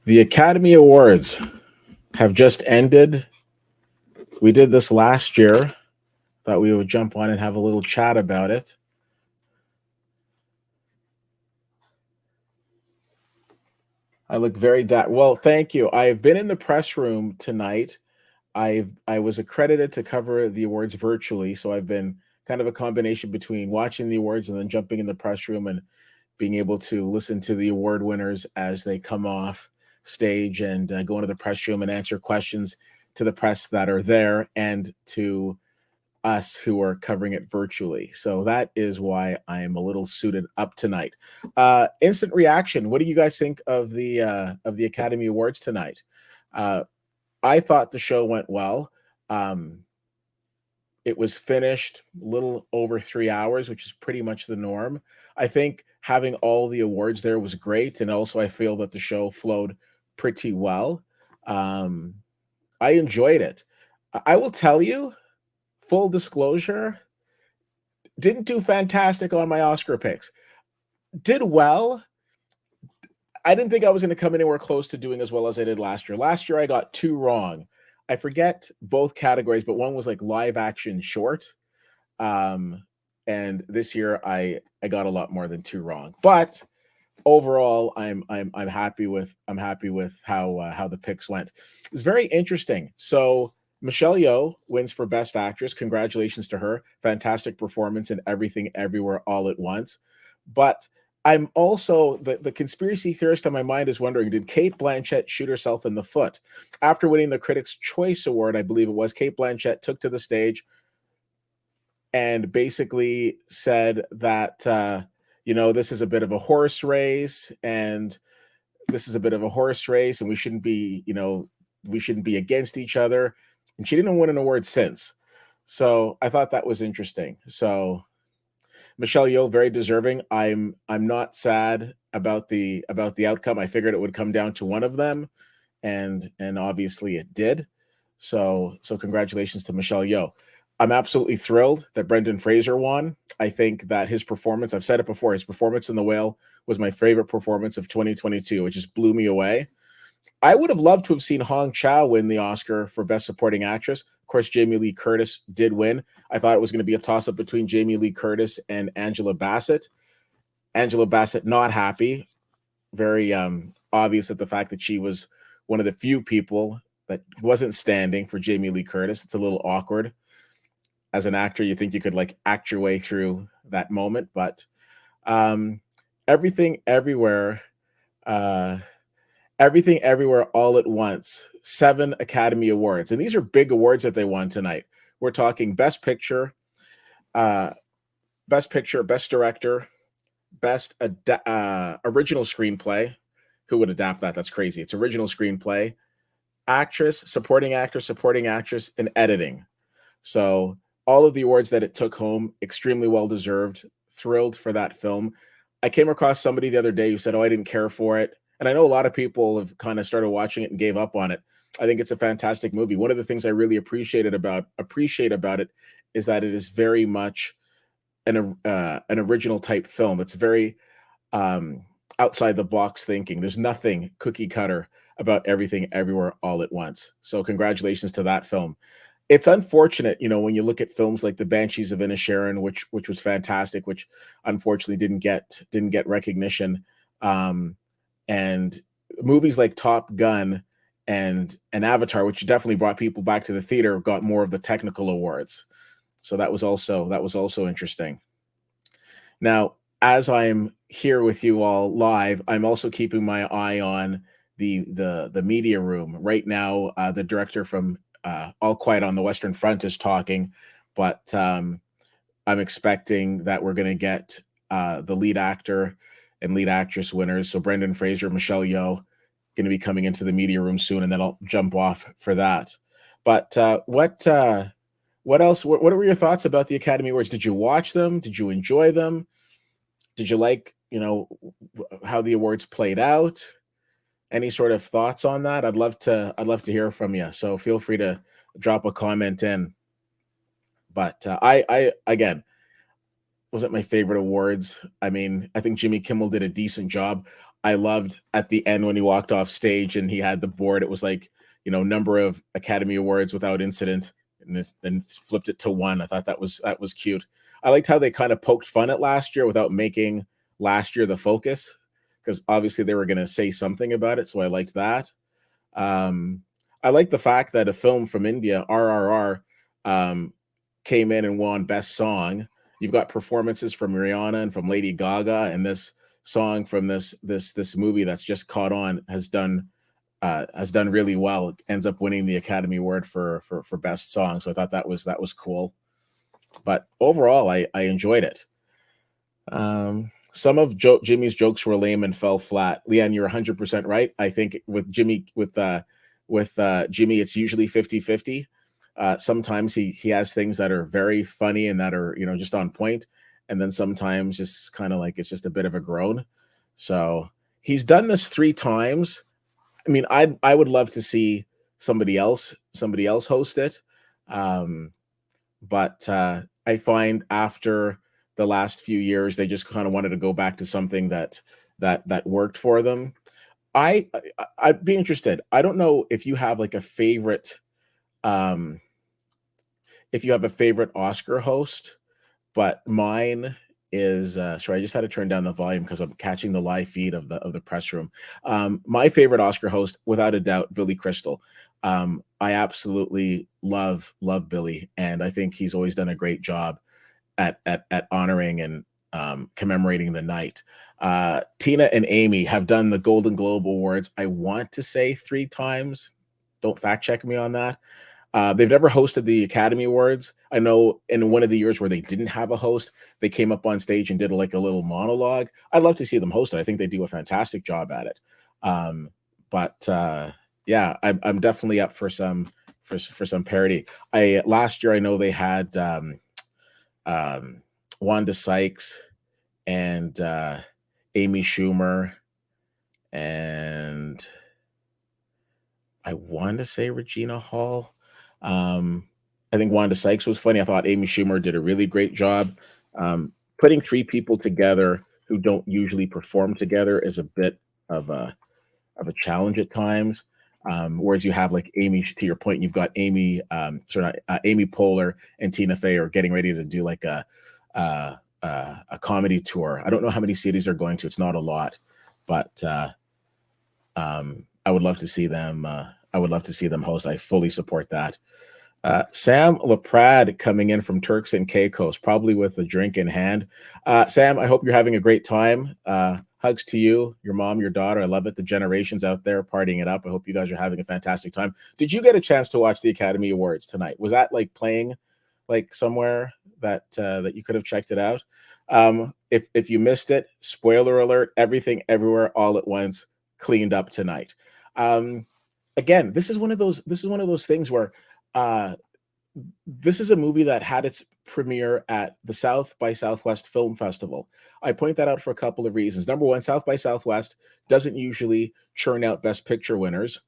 The Academy Awards have just ended. We did this last year. Thought we would jump on and have a little chat about it. I look very well. Thank you. I've been in the press room tonight. I was accredited to cover the awards virtually, so I've been kind of a combination between watching the awards and then jumping in the press room and being able to listen to the award winners as they come off stage and go into the press room and answer questions to the press that are there and to us who are covering it virtually. So that is why I am a little suited up tonight. Instant reaction. What do you guys think of the Academy Awards tonight? Uh, I thought the show went well. Um, it was finished a little over 3 hours, which is pretty much the norm. I think having all the awards there was great, and also I feel that the show flowed pretty well. Um, I enjoyed it. I will tell you, full disclosure, didn't do fantastic on my Oscar picks. Did well. I didn't think I was going to come anywhere close to doing as well as I did last year. Last year, I got two wrong. I forget both categories, but one was like live action short. Um, and this year, I got a lot more than two wrong. But overall, I'm happy with how the picks went. It's very interesting. So Michelle Yeoh wins for Best Actress. Congratulations to her. Fantastic performance in Everything Everywhere All at Once. But I'm also the conspiracy theorist on my mind is wondering, did Cate Blanchett shoot herself in the foot? After winning the Critics' Choice Award, I believe it was, Cate Blanchett took to the stage and basically said that this is a bit of a horse race, and we shouldn't be against each other. And she didn't win an award since. So I thought that was interesting. So Michelle Yeoh, very deserving. I'm not sad about the outcome. I figured it would come down to one of them, and obviously it did. So congratulations to Michelle Yeoh. I'm absolutely thrilled that Brendan Fraser won. I think that his performance, I've said it before, his performance in The Whale was my favorite performance of 2022. It just blew me away. I would have loved to have seen Hong Chow win the Oscar for Best Supporting Actress. Of course, Jamie Lee Curtis did win. I thought it was going to be a toss-up between Jamie Lee Curtis and Angela Bassett. Angela Bassett not happy. Very obvious at the fact that she was one of the few people that wasn't standing for Jamie Lee Curtis. It's a little awkward. As an actor, you think you could like act your way through that moment, but Everything Everywhere, Everything Everywhere All at Once, 7 Academy Awards. And these are big awards that they won tonight. We're talking Best Picture, Best Director, Best Original Screenplay. Who would adapt that? That's crazy. It's Original Screenplay, Actress, Supporting Actress, and Editing. So all of the awards that it took home, extremely well deserved. Thrilled for that film. I came across somebody the other day who said, "Oh, I didn't care for it." And I know a lot of people have kind of started watching it and gave up on it. I think it's a fantastic movie. One of the things I really appreciate about it is that it is very much an original type film. It's very outside the box thinking. There's nothing cookie cutter about Everything Everywhere All at Once. So congratulations to that film. It's unfortunate, when you look at films like The Banshees of Inisherin, which was fantastic, which unfortunately didn't get recognition, and movies like Top Gun and Avatar, which definitely brought people back to the theater, got more of the technical awards. So that was also interesting. Now, as I'm here with you all live, I'm also keeping my eye on the media room right now. The director from All Quiet on the Western Front is talking, but I'm expecting that we're going to get the lead actor and lead actress winners. So Brendan Fraser, Michelle Yeoh, going to be coming into the media room soon, and then I'll jump off for that. But what else? What were your thoughts about the Academy Awards? Did you watch them? Did you enjoy them? Did you like, how the awards played out? Any sort of thoughts on that? I'd love to hear from you. So feel free to drop a comment in. But I again, wasn't my favorite awards. I mean, I think Jimmy Kimmel did a decent job. I loved at the end when he walked off stage and he had the board. It was like, number of Academy Awards without incident, and then flipped it to one. I thought that was cute. I liked how they kind of poked fun at last year without making last year the focus, because obviously they were going to say something about it. So I liked that. Um, I like the fact that a film from India, RRR, um, came in and won Best Song. You've got performances from Rihanna and from Lady Gaga, and this song from this movie that's just caught on has done really well. It ends up winning the Academy Award for Best Song. So I thought that was cool. But overall, I enjoyed it. Some of Jimmy's jokes were lame and fell flat. Leanne, you're 100% right. I think with Jimmy, it's usually 50-50. Sometimes he has things that are very funny and that are just on point, and then sometimes just kind of like it's just a bit of a groan. So he's done this 3 times. I mean, I would love to see somebody else host it. Um, but I find after the last few years, they just kind of wanted to go back to something that worked for them. I'd be interested. I don't know if you have like a favorite, um, if you have a favorite Oscar host, but mine is sorry, I just had to turn down the volume because I'm catching the live feed of the press room. My favorite Oscar host, without a doubt, Billy Crystal. I absolutely love Billy, and I think he's always done a great job at honoring and commemorating the night. Tina and Amy have done the Golden Globe Awards, I want to say 3 times. Don't fact check me on that. They've never hosted the Academy Awards. I know in one of the years where they didn't have a host, they came up on stage and did like a little monologue. I'd love to see them host it. I think they do a fantastic job at it. Um, but yeah, I'm definitely up for some parody. I last year I know they had um, Wanda Sykes and Amy Schumer, and I want to say Regina Hall. Um, I think Wanda Sykes was funny. I thought Amy Schumer did a really great job. Putting 3 people together who don't usually perform together is a bit of a challenge at times. Whereas you have like Amy, to your point, you've got Amy Poehler and Tina Fey are getting ready to do like a comedy tour. I don't know how many cities they're going to. It's not a lot, but I would love to see them. I would love to see them host. I fully support that. Sam Laprade coming in from Turks and Caicos, probably with a drink in hand. Sam, I hope you're having a great time. Hugs to you, your mom, your daughter. I love it. The generations out there partying it up. I hope you guys are having a fantastic time. Did you get a chance to watch the Academy Awards tonight? Was that like playing like somewhere that you could have checked it out? If you missed it, spoiler alert, everything everywhere all at once cleaned up tonight. Um, Again, this is one of those things where uh this is a movie that had its premiere at the South by Southwest Film Festival. I point that out for a couple of reasons. Number one, South by Southwest doesn't usually churn out Best Picture winners.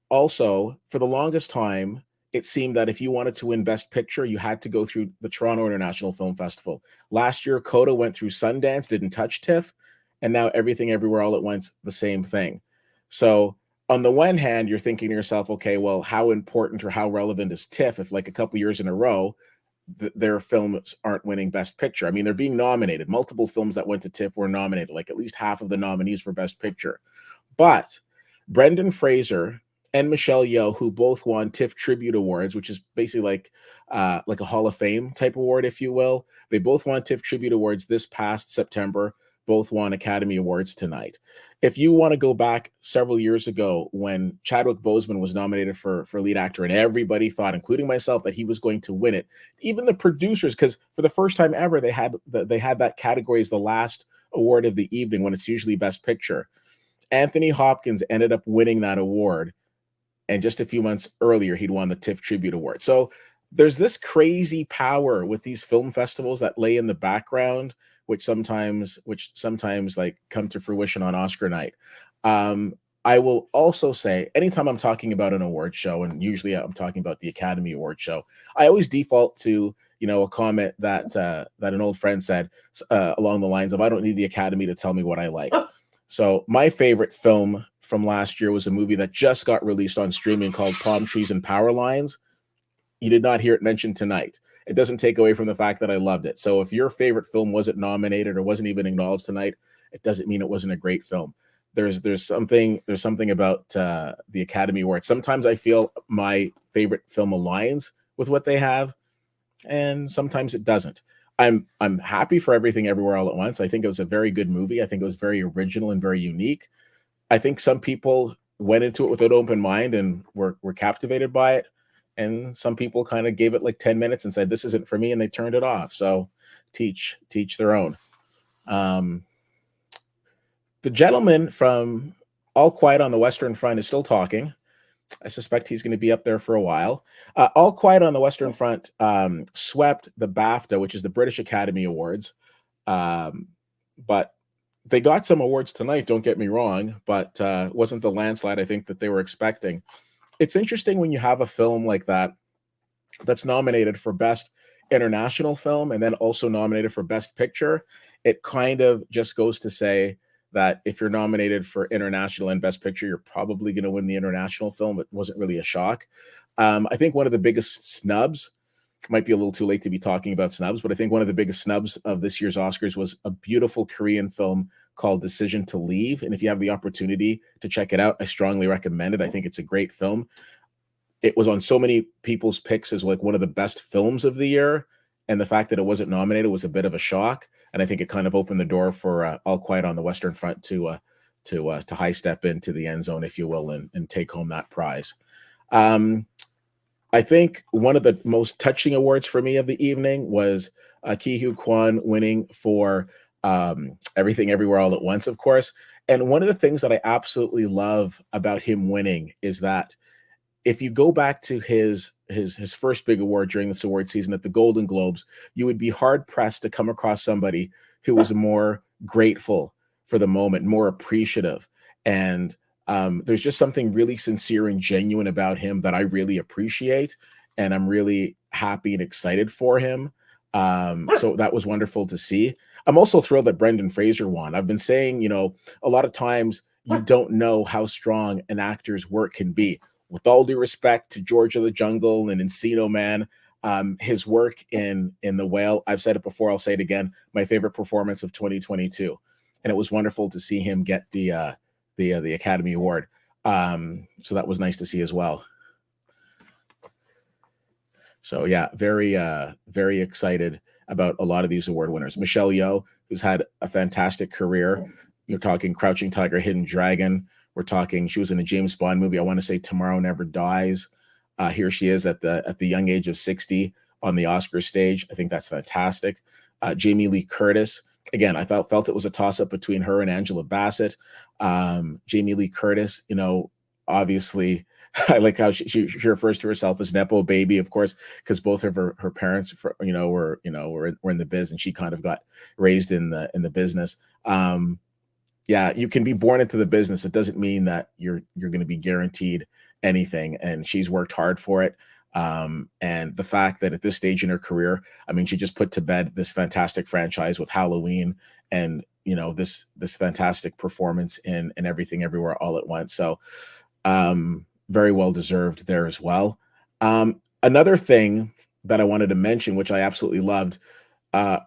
Also, for the longest time, it seemed that if you wanted to win Best Picture, you had to go through the Toronto International Film Festival. Last year, Coda went through Sundance, didn't touch TIFF, and now Everything Everywhere All at Once, the same thing. So, on the one hand, you're thinking to yourself, okay, well, how important or how relevant is TIFF if, like, a couple years in a row, their films aren't winning Best Picture? I mean, they're being nominated. Multiple films that went to TIFF were nominated, like at least half of the nominees for Best Picture. But Brendan Fraser and Michelle Yeoh, who both won TIFF Tribute Awards, which is basically like a Hall of Fame type award, if you will. They both won TIFF Tribute Awards this past September. Both won Academy Awards tonight. If you want to go back several years ago when Chadwick Boseman was nominated for lead actor, and everybody thought, including myself, that he was going to win it, even the producers, because for the first time ever, they had that category as the last award of the evening when it's usually Best Picture. Anthony Hopkins ended up winning that award, and just a few months earlier, he'd won the TIFF Tribute Award. So there's this crazy power with these film festivals that lay in the background, which sometimes like come to fruition on Oscar night. I will also say, anytime I'm talking about an award show, and usually I'm talking about the Academy Award show, I always default to a comment that an old friend said along the lines of, "I don't need the Academy to tell me what I like." So my favorite film from last year was a movie that just got released on streaming called Palm Trees and Power Lines. You did not hear it mentioned tonight. It doesn't take away from the fact that I loved it. So if your favorite film wasn't nominated or wasn't even acknowledged tonight, it doesn't mean it wasn't a great film. There's something about the Academy Awards. Sometimes I feel my favorite film aligns with what they have, and sometimes it doesn't. I'm happy for Everything Everywhere All at Once. I think it was a very good movie. I think it was very original and very unique. I think some people went into it with an open mind and were captivated by it, and some people kind of gave it like 10 minutes and said this isn't for me, and they turned it off. So teach their own. Um, the gentleman from All Quiet on the Western Front is still talking. I suspect he's going to be up there for a while. All Quiet on the Western Front swept the BAFTA, which is the British Academy Awards. Um, but they got some awards tonight, don't get me wrong, but wasn't the landslide I think that they were expecting. It's interesting when you have a film like that that's nominated for Best International Film and then also nominated for Best Picture. It kind of just goes to say that if you're nominated for international and Best Picture, you're probably going to win the international film. It wasn't really a shock. I think one of the biggest snubs, might be a little too late to be talking about snubs, but I think one of the biggest snubs of this year's Oscars was a beautiful Korean film called Decision to Leave. And if you have the opportunity to check it out, I strongly recommend it. I think it's a great film. It was on so many people's picks as like one of the best films of the year. And the fact that it wasn't nominated was a bit of a shock. And I think it kind of opened the door for All Quiet on the Western Front to high step into the end zone, if you will, and take home that prize. I think one of the most touching awards for me of the evening was Ki Hugh Kwan winning for Everything Everywhere All at Once, of course. And one of the things that I absolutely love about him winning is that if you go back to his first big award during this award season at the Golden Globes, you would be hard pressed to come across somebody who was more grateful for the moment, more appreciative. And there's just something really sincere and genuine about him that I really appreciate. And I'm really happy and excited for him. So that was wonderful to see. I'm also thrilled that Brendan Fraser won. I've been saying, a lot of times you don't know how strong an actor's work can be. With all due respect to George of the Jungle and Encino Man, his work in The Whale, I've said it before, I'll say it again, my favorite performance of 2022. And it was wonderful to see him get the Academy Award. So that was nice to see as well. So yeah, very excited about a lot of these award winners. Michelle Yeoh, who's had a fantastic career. You're talking Crouching Tiger, Hidden Dragon. We're talking, she was in a James Bond movie. I want to say Tomorrow Never Dies. Here she is at the young age of 60 on the Oscar stage. I think that's fantastic. Jamie Lee Curtis. Again, I felt it was a toss-up between her and Angela Bassett. Jamie Lee Curtis, obviously, I like how she refers to herself as Nepo baby, of course, because both of her parents, were in the biz, and she kind of got raised in the business. Yeah, you can be born into the business. It doesn't mean that you're going to be guaranteed anything. And she's worked hard for it. And the fact that at this stage in her career, I mean, she just put to bed this fantastic franchise with Halloween and, this fantastic performance in Everything Everywhere All at Once. So very well deserved there as well. Another thing that I wanted to mention, which I absolutely loved,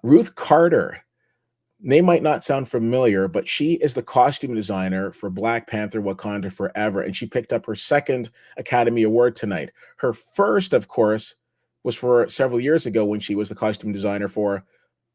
Ruth Carter. Name might not sound familiar, but she is the costume designer for Black Panther: Wakanda Forever, and she picked up her second Academy Award tonight. Her first, of course, was for several years ago when she was the costume designer for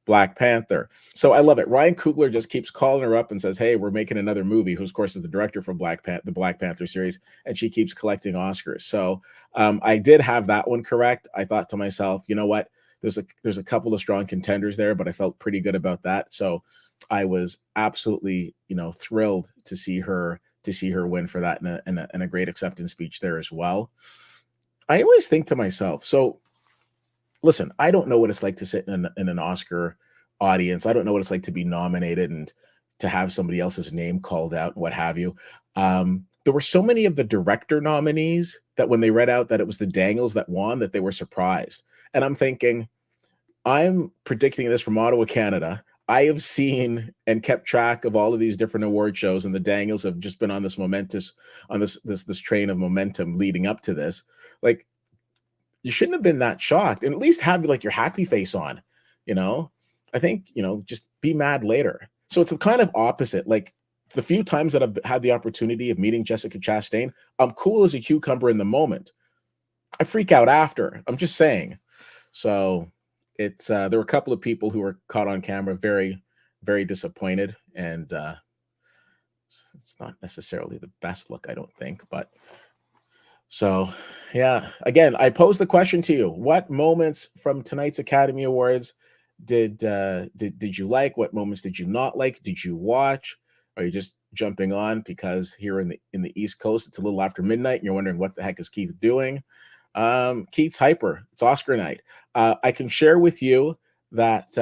Black Panther. So I love it. Ryan Coogler just keeps calling her up and says, hey, we're making another movie, who, of course, is the director for the Black Panther series, and she keeps collecting Oscars. So I did have that one correct. I thought to myself, you know what? There's a couple of strong contenders there, but I felt pretty good about that. So I was absolutely, thrilled to see her win for that, and a great acceptance speech there as well. I always think to myself, so listen, I don't know what it's like to sit in an Oscar audience. I don't know what it's like to be nominated and to have somebody else's name called out and what have you. There were so many of the director nominees that when they read out that it was the Daniels that won, that they were surprised. And I'm thinking, I'm predicting this from Ottawa, Canada. I have seen and kept track of all of these different award shows, and the Daniels have just been on this this train of momentum leading up to this. Like, you shouldn't have been that shocked, and at least have like your happy face on, you know. I think, just be mad later. So it's the kind of opposite. Like, the few times that I've had the opportunity of meeting Jessica Chastain, I'm cool as a cucumber in the moment. I freak out after. I'm just saying. So it's there were a couple of people who were caught on camera very, very disappointed, and it's not necessarily the best look, I don't think. But so, yeah, again, I posed the question to you: what moments from tonight's Academy Awards did you like? What moments did you not like? Did you watch? Are you just jumping on because here in the East Coast it's a little after midnight and you're wondering what the heck is Keith doing? Keith's hyper. It's Oscar night. I can share with you that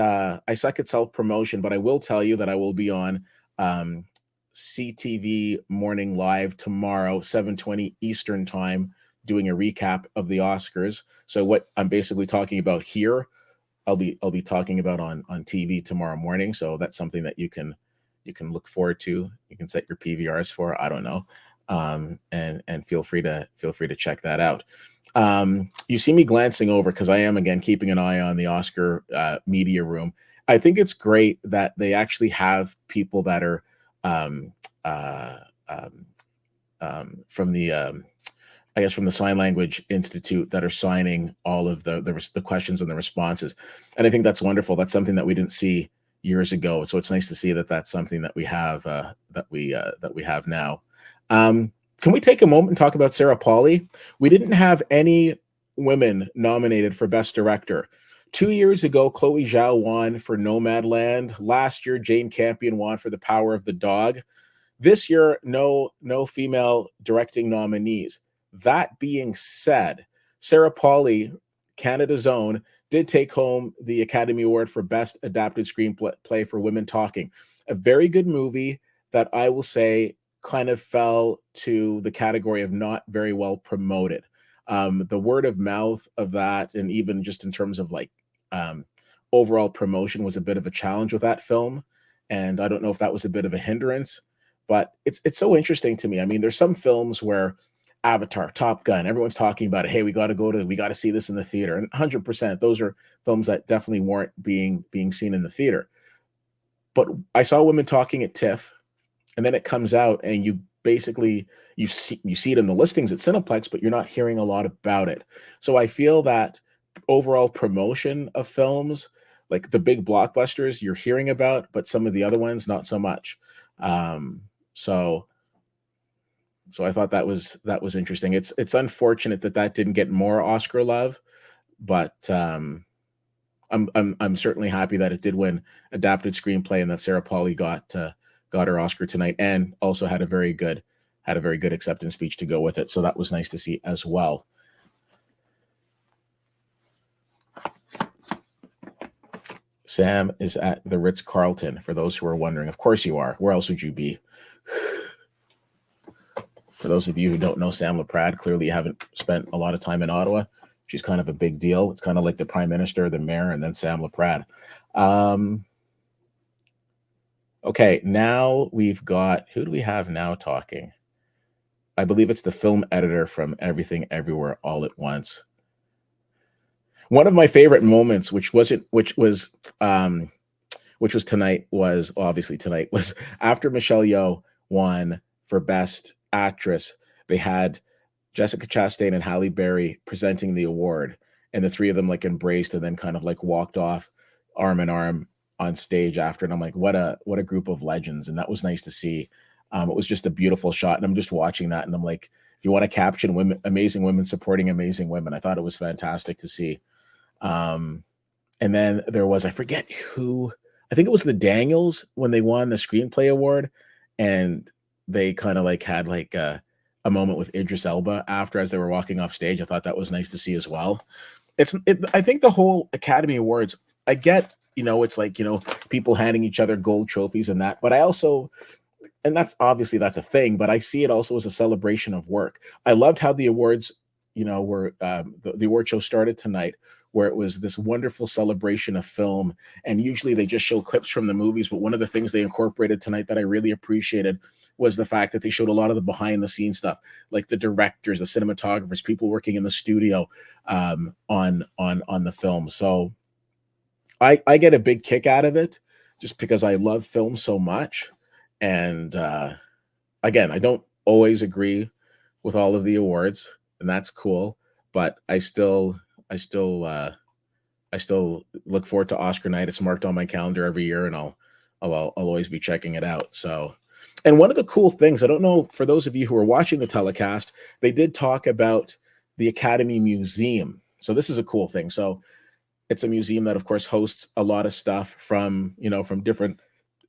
I suck at self promotion, but I will tell you that I will be on CTV Morning Live tomorrow, 7:20 Eastern time, doing a recap of the Oscars. So what I'm basically talking about here, I'll be talking about on TV tomorrow morning. So that's something that you can look forward to. You can set your PVRs for. I don't know, and feel free to check that out. You see me glancing over because I am again keeping an eye on the Oscar media room. I think it's great that they actually have people that are from the I guess from the Sign Language Institute that are signing all of the questions and the responses, and I think that's wonderful. That's something that we didn't see years ago, so it's nice to see that that's something that we have that we have now. Can we take a moment and talk about Sarah Polley? We didn't have any women nominated for Best Director. 2 years ago, Chloe Zhao won for Nomadland. Last year, Jane Campion won for The Power of the Dog. This year, no female directing nominees. That being said, Sarah Polley, Canada's own, did take home the Academy Award for Best Adapted Screenplay for Women Talking. A very good movie that I will say kind of fell to the category of not very well promoted. The word of mouth of that, and even just in terms of like overall promotion, was a bit of a challenge with that film. And I don't know if that was a bit of a hindrance, but it's so interesting to me. I mean, there's some films where Avatar, Top Gun, everyone's talking about it. Hey, we got to see this in the theater. And 100%, those are films that definitely weren't being seen in the theater. But I saw Women Talking at TIFF, and then it comes out, and you basically you see it in the listings at Cineplex, but you're not hearing a lot about it. So I feel that overall promotion of films, like the big blockbusters, you're hearing about, but some of the other ones not so much. So I thought that was interesting. It's unfortunate that didn't get more Oscar love, but I'm certainly happy that it did win adapted screenplay, and that Sarah Polley got her Oscar tonight, and also had a very good acceptance speech to go with it. So that was nice to see as well. Sam is at the Ritz-Carlton, for those who are wondering. Of course you are. Where else would you be? For those of you who don't know Sam LaPrade, clearly you haven't spent a lot of time in Ottawa. She's kind of a big deal. It's kind of like the Prime Minister, the Mayor, and then Sam LaPrade. Okay, now we've got, who do we have now talking? I believe it's the film editor from Everything Everywhere All at Once. One of my favorite moments, which was tonight, was obviously tonight, was after Michelle Yeoh won for Best Actress. They had Jessica Chastain and Halle Berry presenting the award, and the three of them like embraced and then kind of like walked off arm in arm on stage after. And I'm like, what a group of legends. And that was nice to see. It was just a beautiful shot. And I'm just watching that, and I'm like, if you want to caption women, amazing women supporting amazing women, I thought it was fantastic to see. And then there was, I forget who, I think it was the Daniels when they won the screenplay award, and they kind of like had like a moment with Idris Elba after, as they were walking off stage. I thought that was nice to see as well. I think the whole Academy Awards, I get, it's like, people handing each other gold trophies and that, but I also, and that's obviously that's a thing, but I see it also as a celebration of work. I loved how the awards, were the award show started tonight where it was this wonderful celebration of film. And usually they just show clips from the movies. But one of the things they incorporated tonight that I really appreciated was the fact that they showed a lot of the behind the scenes stuff, like the directors, the cinematographers, people working in the studio on the film. So I get a big kick out of it just because I love film so much. And again, I don't always agree with all of the awards, and that's cool. But I still look forward to Oscar night. It's marked on my calendar every year, and I'll always be checking it out. So, and one of the cool things, I don't know, for those of you who are watching the telecast, they did talk about the Academy Museum. So this is a cool thing. So it's a museum that, of course, hosts a lot of stuff from, from different,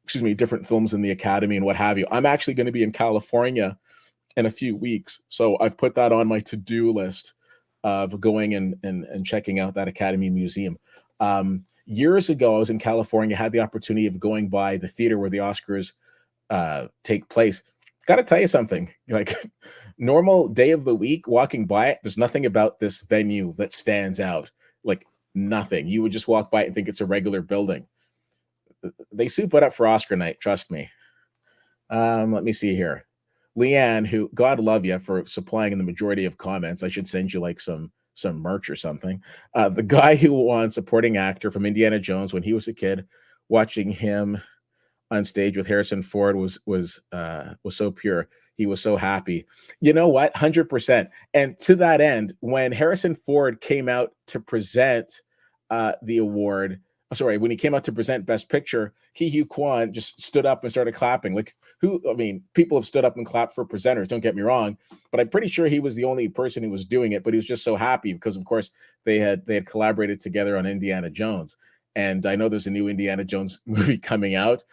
different films in the Academy and what have you. I'm actually going to be in California in a few weeks, so I've put that on my to-do list of going and checking out that Academy Museum. Years ago, I was in California, had the opportunity of going by the theater where the Oscars take place. Got to tell you something, like normal day of the week, walking by it, there's nothing about this venue that stands out. Like nothing. You would just walk by it and think it's a regular building. They soup it up for Oscar night, trust me. Let me see here. Leanne, who, God love you for supplying in the majority of comments. I should send you like some merch or something. The guy who won supporting actor from Indiana Jones when he was a kid, watching him on stage with Harrison Ford was so pure. He was so happy. You know what? 100%. And to that end, when Harrison Ford came out to present the award, when he came out to present Best Picture, Ke Huy Quan just stood up and started clapping. Like people have stood up and clapped for presenters, don't get me wrong, but I'm pretty sure he was the only person who was doing it, but he was just so happy because, of course, they had collaborated together on Indiana Jones. And I know there's a new Indiana Jones movie coming out.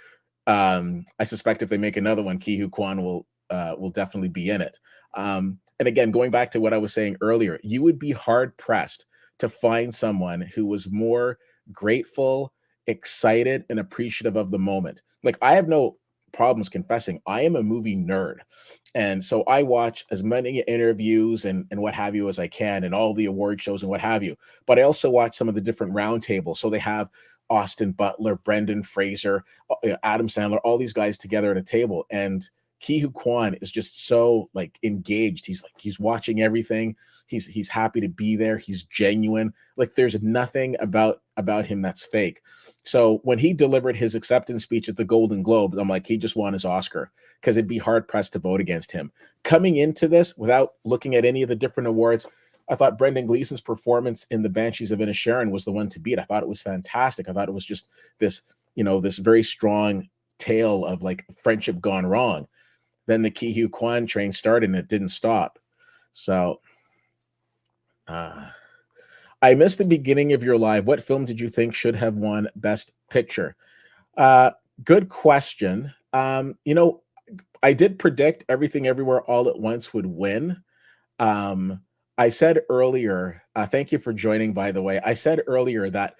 I suspect if they make another one, Ke Huy Quan will definitely be in it. And again, going back to what I was saying earlier, you would be hard pressed to find someone who was more grateful, excited, and appreciative of the moment. Like, I have no problems confessing I am a movie nerd, and so I watch as many interviews and what have you as I can, and all the award shows and what have you. But I also watch some of the different roundtables. So they have Austin Butler, Brendan Fraser, Adam Sandler, all these guys together at a table, and Ke Huy Quan is just so like engaged. He's watching everything. He's happy to be there. He's genuine. Like there's nothing about him that's fake. So when he delivered his acceptance speech at the Golden Globes, I'm like, he just won his Oscar, because it'd be hard pressed to vote against him. Coming into this without looking at any of the different awards, I thought Brendan Gleeson's performance in The Banshees of Inisherin was the one to beat. I thought it was fantastic. I thought it was just this, this very strong tale of like friendship gone wrong. Then the Ke Huy Quan train started and it didn't stop. So I missed the beginning of your live. What film did you think should have won Best Picture? Good question. I did predict Everything Everywhere All at Once would win. I said earlier, thank you for joining, by the way. I said earlier that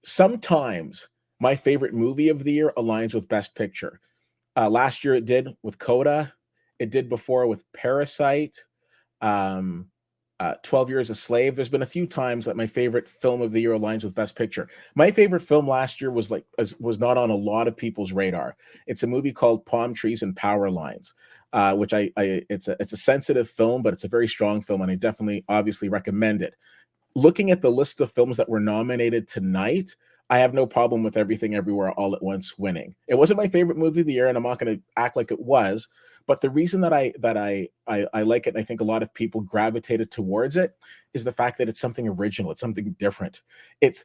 sometimes my favorite movie of the year aligns with Best Picture. Last year it did with Coda. It did before with Parasite, 12 Years a Slave. There's been a few times that my favorite film of the year aligns with Best Picture. My favorite film last year was not on a lot of people's radar. It's a movie called Palm Trees and Power Lines, which it's a sensitive film, but it's a very strong film, and I definitely obviously recommend it. Looking at the list of films that were nominated tonight, I have no problem with Everything Everywhere All at Once winning. It wasn't my favorite movie of the year, and I'm not going to act like it was. But the reason that I like it, and I think a lot of people gravitated towards it, is the fact that it's something original. It's something different. It's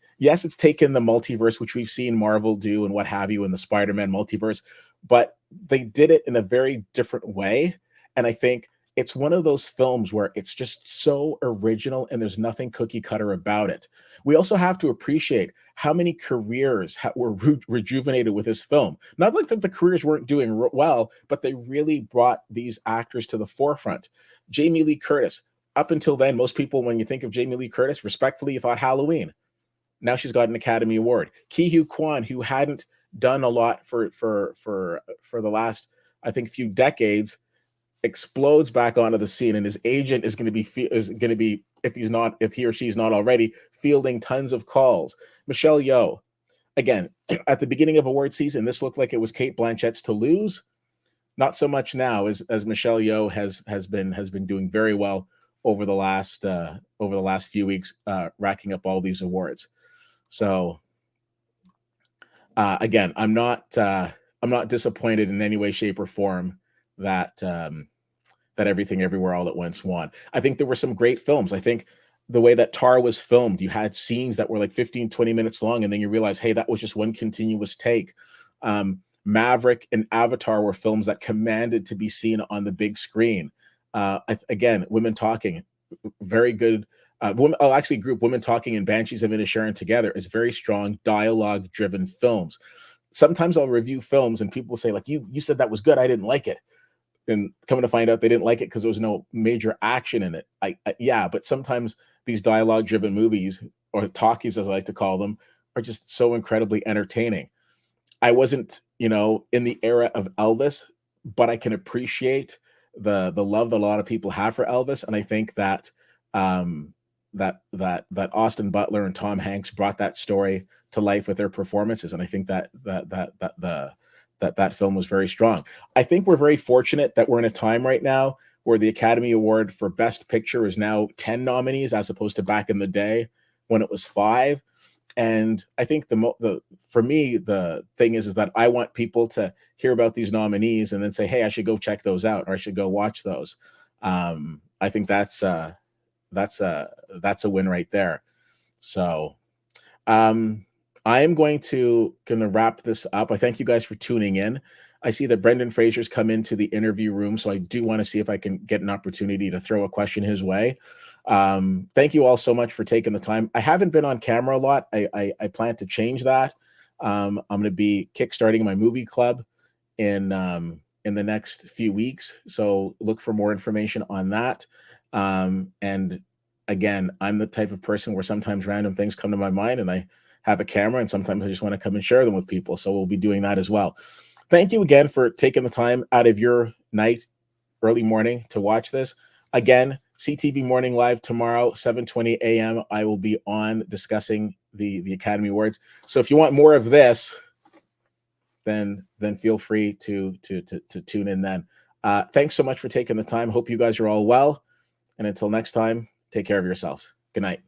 taken the multiverse, which we've seen Marvel do and what have you in the Spider-Man multiverse, but they did it in a very different way. And I think it's one of those films where it's just so original and there's nothing cookie cutter about it. We also have to appreciate how many careers were rejuvenated with this film. Not like that the careers weren't doing well, but they really brought these actors to the forefront. Jamie Lee Curtis, up until then, most people, when you think of Jamie Lee Curtis, respectfully, you thought Halloween. Now she's got an Academy Award. Ke Huy Quan, who hadn't done a lot for the last, I think, few decades, explodes back onto the scene, and his agent is going to be, if he or she's not already, fielding tons of calls. Michelle Yeoh, again, at the beginning of award season, this looked like it was Kate Blanchett's to lose. Not so much now, as Michelle Yeoh has been doing very well over the last few weeks, racking up all these awards. So again, I'm not disappointed in any way, shape, or form that that Everything Everywhere All at Once won. I think there were some great films. I think the way that Tar was filmed, you had scenes that were like 15, 20 minutes long, and then you realize, hey, that was just one continuous take. Maverick and Avatar were films that commanded to be seen on the big screen. Again, Women Talking, very good. Actually, group Women Talking and Banshees of Inisherin together is very strong dialogue-driven films. Sometimes I'll review films and people will say, like, you said that was good, I didn't like it. And coming to find out they didn't like it because there was no major action in it. Yeah, but sometimes these dialogue-driven movies, or talkies as I like to call them, are just so incredibly entertaining. I wasn't, in the era of Elvis, but I can appreciate the love that a lot of people have for Elvis, and I think that that Austin Butler and Tom Hanks brought that story to life with their performances, and I think that film was very strong. I think we're very fortunate that we're in a time right now where the Academy Award for Best Picture is now 10 nominees, as opposed to back in the day when it was 5. And I think for me, the thing is that I want people to hear about these nominees and then say, hey, I should go check those out, or I should go watch those. I think that's a win right there. So I am going to wrap this up. I thank you guys for tuning in. I see that Brendan Fraser's come into the interview room, so I do want to see if I can get an opportunity to throw a question his way. Thank you all so much for taking the time. I haven't been on camera a lot. I plan to change that. I'm going to be kickstarting my movie club in the next few weeks, so look for more information on that. And again, I'm the type of person where sometimes random things come to my mind, and I have a camera, and sometimes I just want to come and share them with people. So we'll be doing that as well. Thank you again for taking the time out of your night, early morning, to watch this. Again, CTV Morning Live tomorrow, 7:20 a.m. I will be on discussing the Academy Awards. So if you want more of this, then feel free to tune in then. Thanks so much for taking the time. Hope you guys are all well. And until next time, take care of yourselves. Good night.